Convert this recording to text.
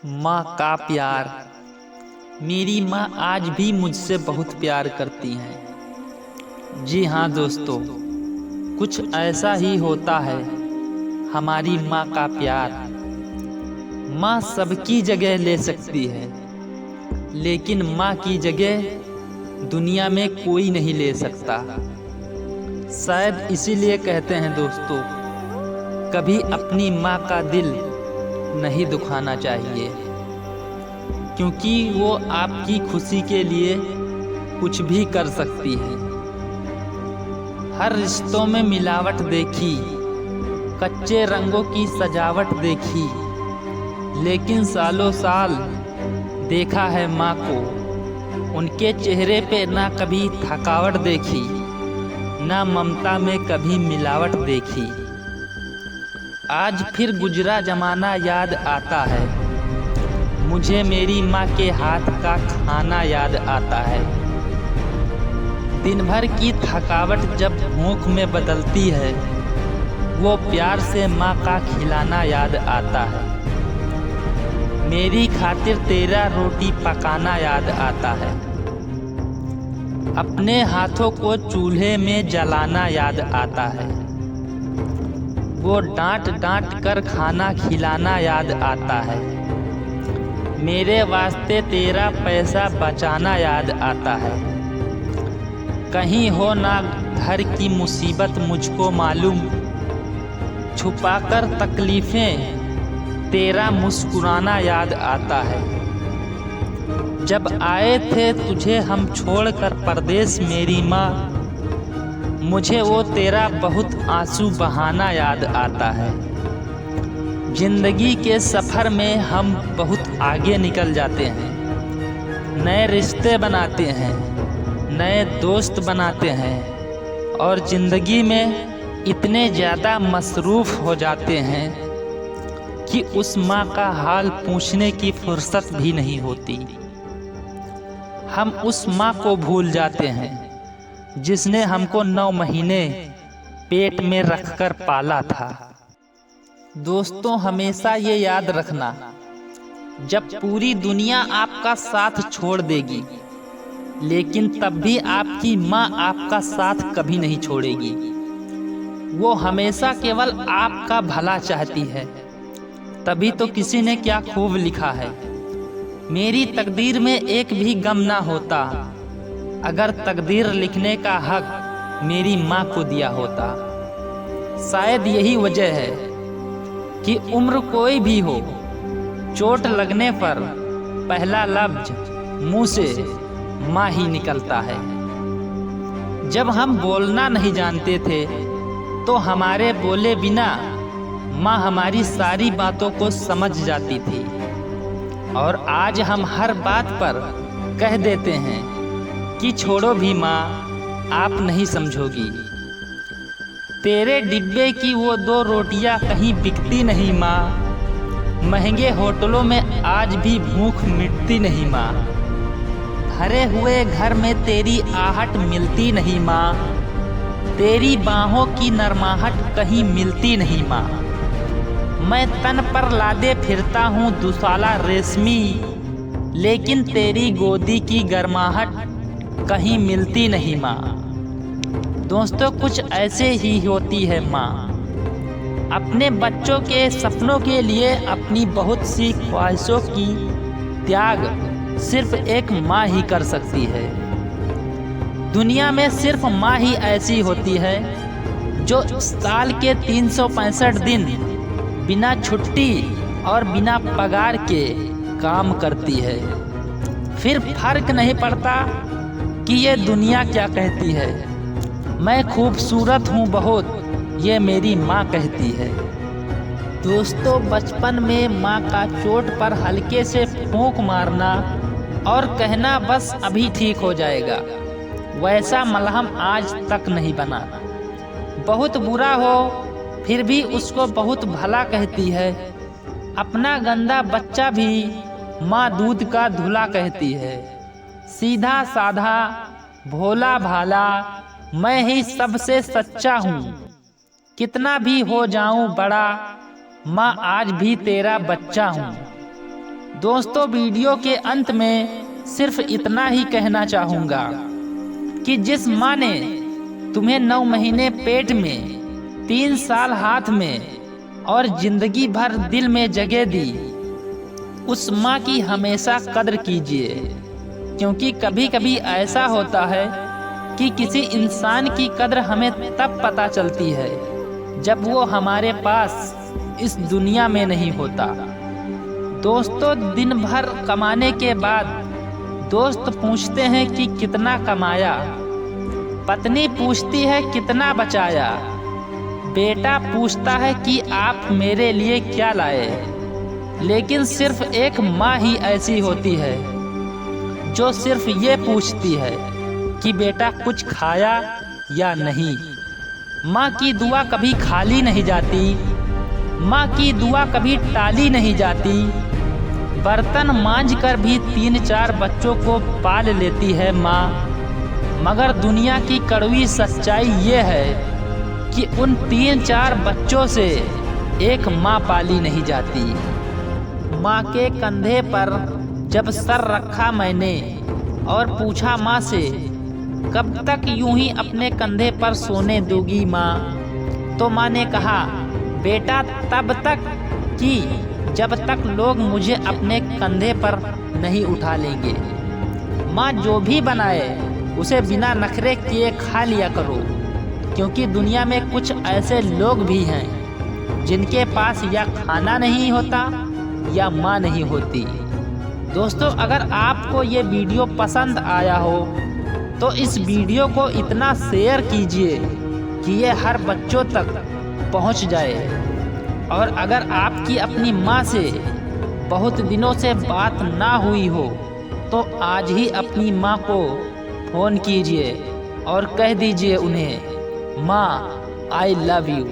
माँ का प्यार। मेरी माँ आज भी मुझसे बहुत प्यार करती हैं। जी हाँ दोस्तों, कुछ ऐसा ही होता है हमारी माँ का प्यार। माँ सबकी जगह ले सकती है, लेकिन माँ की जगह दुनिया में कोई नहीं ले सकता। शायद इसीलिए कहते हैं दोस्तों, कभी अपनी माँ का दिल नहीं दुखाना चाहिए, क्योंकि वो आपकी खुशी के लिए कुछ भी कर सकती है। हर रिश्तों में मिलावट देखी, कच्चे रंगों की सजावट देखी, लेकिन सालों साल देखा है माँ को, उनके चेहरे पे ना कभी थकावट देखी, ना ममता में कभी मिलावट देखी। आज फिर गुजरा जमाना याद आता है, मुझे मेरी माँ के हाथ का खाना याद आता है। दिन भर की थकावट जब भूख में बदलती है, वो प्यार से माँ का खिलाना याद आता है। मेरी खातिर तेरा रोटी पकाना याद आता है, अपने हाथों को चूल्हे में जलाना याद आता है। वो डांट डांट कर खाना खिलाना याद आता है, मेरे वास्ते तेरा पैसा बचाना याद आता है। कहीं हो ना घर की मुसीबत मुझको मालूम, छुपाकर तकलीफें तेरा मुस्कुराना याद आता है। जब आए थे तुझे हम छोड़कर परदेश मेरी माँ, मुझे वो तेरा बहुत आंसू बहाना याद आता है। जिंदगी के सफ़र में हम बहुत आगे निकल जाते हैं, नए रिश्ते बनाते हैं, नए दोस्त बनाते हैं, और ज़िंदगी में इतने ज़्यादा मसरूफ़ हो जाते हैं कि उस माँ का हाल पूछने की फुर्सत भी नहीं होती। हम उस माँ को भूल जाते हैं जिसने हमको 9 महीने पेट में रखकर पाला था। दोस्तों, हमेशा ये याद रखना, जब पूरी दुनिया आपका साथ छोड़ देगी, लेकिन तब भी आपकी माँ आपका साथ कभी नहीं छोड़ेगी। वो हमेशा केवल आपका भला चाहती है। तभी तो किसी ने क्या खूब लिखा है, मेरी तकदीर में एक भी गम ना होता, अगर तकदीर लिखने का हक मेरी माँ को दिया होता। शायद यही वजह है कि उम्र कोई भी हो, चोट लगने पर पहला लफ्ज मुंह से माँ ही निकलता है। जब हम बोलना नहीं जानते थे, तो हमारे बोले बिना माँ हमारी सारी बातों को समझ जाती थी, और आज हम हर बात पर कह देते हैं कि छोड़ो भी माँ, आप नहीं समझोगी। तेरे डिब्बे की वो 2 रोटियां कहीं बिकती नहीं माँ, महंगे होटलों में आज भी भूख मिटती नहीं माँ। भरे हुए घर में तेरी आहट मिलती नहीं माँ, तेरी बाहों की नरमाहट कहीं मिलती नहीं माँ। मैं तन पर लादे फिरता हूँ दुशाला रेशमी, लेकिन तेरी गोदी की गर्माहट कहीं मिलती नहीं माँ। दोस्तों, कुछ ऐसे ही होती है माँ, अपने बच्चों के सपनों के लिए अपनी बहुत सी ख्वाहिशों की त्याग सिर्फ एक माँ ही कर सकती है। दुनिया में सिर्फ माँ ही ऐसी होती है जो साल के 365 दिन बिना छुट्टी और बिना पगार के काम करती है। फिर फर्क नहीं पड़ता कि ये दुनिया क्या कहती है, मैं खूबसूरत हूँ बहुत, ये मेरी माँ कहती है। दोस्तों, बचपन में माँ का चोट पर हल्के से फूंक मारना और कहना बस अभी ठीक हो जाएगा, वैसा मलहम आज तक नहीं बना। बहुत बुरा हो फिर भी उसको बहुत भला कहती है। अपना गंदा बच्चा भी माँ दूध का धुला कहती है। सीधा साधा भोला भाला मैं ही सबसे सच्चा हूँ, कितना भी हो जाऊं बड़ा, माँ आज भी तेरा बच्चा हूँ। दोस्तों, वीडियो के अंत में सिर्फ इतना ही कहना चाहूँगा कि जिस माँ ने तुम्हें 9 महीने पेट में, 3 साल हाथ में और जिंदगी भर दिल में जगह दी, उस माँ की हमेशा कद्र कीजिए। क्योंकि कभी कभी ऐसा होता है कि किसी इंसान की कद्र हमें तब पता चलती है जब वो हमारे पास इस दुनिया में नहीं होता। दोस्तों, दिन भर कमाने के बाद दोस्त पूछते हैं कि कितना कमाया, पत्नी पूछती है कितना बचाया, बेटा पूछता है कि आप मेरे लिए क्या लाए। लेकिन सिर्फ एक माँ ही ऐसी होती है जो सिर्फ ये पूछती है कि बेटा कुछ खाया या नहीं। माँ की दुआ कभी खाली नहीं जाती, माँ की दुआ कभी टाली नहीं जाती। बर्तन मांझ कर भी 3-4 बच्चों को पाल लेती है माँ, मगर दुनिया की कड़वी सच्चाई ये है कि उन 3-4 बच्चों से एक माँ पाली नहीं जाती। माँ के कंधे पर जब सर रखा मैंने और पूछा माँ से, कब तक यूं ही अपने कंधे पर सोने दोगी माँ, तो माँ ने कहा, बेटा तब तक कि जब तक लोग मुझे अपने कंधे पर नहीं उठा लेंगे। माँ जो भी बनाए उसे बिना नखरे किए खा लिया करो, क्योंकि दुनिया में कुछ ऐसे लोग भी हैं जिनके पास या खाना नहीं होता या माँ नहीं होती। दोस्तों, अगर आपको ये वीडियो पसंद आया हो तो इस वीडियो को इतना शेयर कीजिए कि ये हर बच्चों तक पहुंच जाए। और अगर आपकी अपनी माँ से बहुत दिनों से बात ना हुई हो तो आज ही अपनी माँ को फ़ोन कीजिए और कह दीजिए उन्हें, माँ आई लव यू।